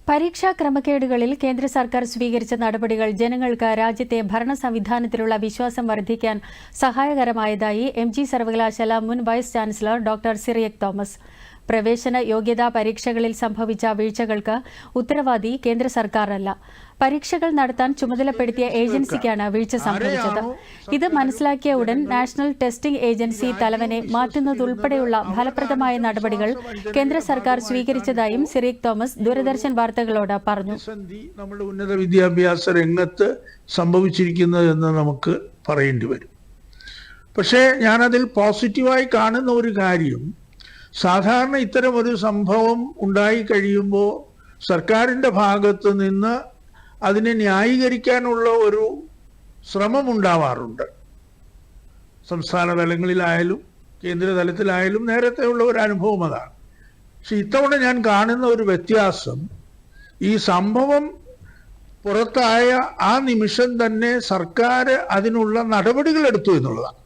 പരീക്ഷാ ക്രമക്കേടുകളിൽ കേന്ദ്ര സർക്കാർ സ്വീകരിച്ച നടപടികൾ ജനങ്ങൾക്ക് രാജ്യത്തെ ഭരണ സംവിധാനത്തിലുള്ള വിശ്വാസം വർദ്ധിക്കാൻ സഹായകരമായതായി എംജി സർവകലാശാല മുൻ vice chancellor doctor Cyriac Thomas. പ്രവേശന യോഗ്യതാ പരീക്ഷകളിൽ സംഭവിച്ച വീഴ്ചകൾക്ക് ഉത്തരവാദി കേന്ദ്ര സർക്കാരല്ല, പരീക്ഷകൾ നടത്താൻ ചുമതലപ്പെടുത്തിയ ഏജൻസിക്കാണ് വീഴ്ച സംഭവിച്ചത്. ഇത് മനസ്സിലാക്കിയ ഉടൻ നാഷണൽ ടെസ്റ്റിംഗ് ഏജൻസി തലവനെ മാറ്റുന്നതുൾപ്പെടെയുള്ള ഫലപ്രദമായ നടപടികൾ കേന്ദ്ര സർക്കാർ സ്വീകരിച്ചതായും സിറിയക് തോമസ് ദൂരദർശൻ വാർത്തകളോട് പറഞ്ഞു. നമ്മുടെ ഉന്നത വിദ്യാഭ്യാസ രംഗത്ത് സംഭവിച്ചിരിക്കുന്നതെന്ന് നമുക്ക് പറയേണ്ടി വരും. പക്ഷേ ഞാനതിൽ പോസിറ്റീവായി കാണുന്ന ഒരു കാര്യം, സാധാരണ ഇത്തരം ഒരു സംഭവം ഉണ്ടായി കഴിയുമ്പോൾ സർക്കാരിൻ്റെ ഭാഗത്ത് നിന്ന് അതിനെ ന്യായീകരിക്കാനുള്ള ഒരു ശ്രമം ഉണ്ടാവാറുണ്ട്. സംസ്ഥാന തലങ്ങളിലായാലും കേന്ദ്ര തലത്തിലായാലും നേരത്തെയുള്ള ഒരു അനുഭവം അതാണ്. പക്ഷെ ഇത്തവണ ഞാൻ കാണുന്ന ഒരു വ്യത്യാസം, ഈ സംഭവം പുറത്തായ ആ നിമിഷം തന്നെ സർക്കാർ അതിനുള്ള നടപടികൾ എടുത്തു എന്നുള്ളതാണ്.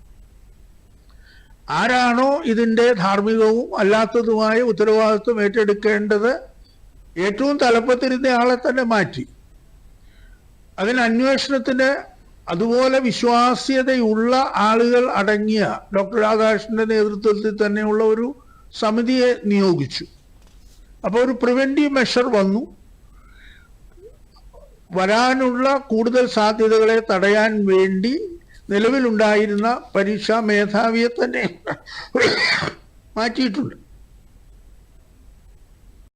ആരാണോ ഇതിൻ്റെ ധാർമ്മികവും അല്ലാത്തതുമായ ഉത്തരവാദിത്വം ഏറ്റെടുക്കേണ്ടത് ഏറ്റവും തലപ്പത്തിരുന്ന ആളെ തന്നെ മാറ്റി. അതിന് അന്വേഷണത്തിന് അതുപോലെ വിശ്വാസ്യതയുള്ള ആളുകൾ അടങ്ങിയ ഡോക്ടർ രാധാകൃഷ്ണന്റെ നേതൃത്വത്തിൽ തന്നെയുള്ള ഒരു സമിതിയെ നിയോഗിച്ചു. അപ്പോൾ ഒരു പ്രിവെന്റീവ് മെഷർ വന്നു. വരാനുള്ള കൂടുതൽ സാധ്യതകളെ തടയാൻ വേണ്ടി നിലവിലുണ്ടായിരുന്ന പരീക്ഷാ മേധാവിയെ തന്നെ മാറ്റിയിട്ടുണ്ട്.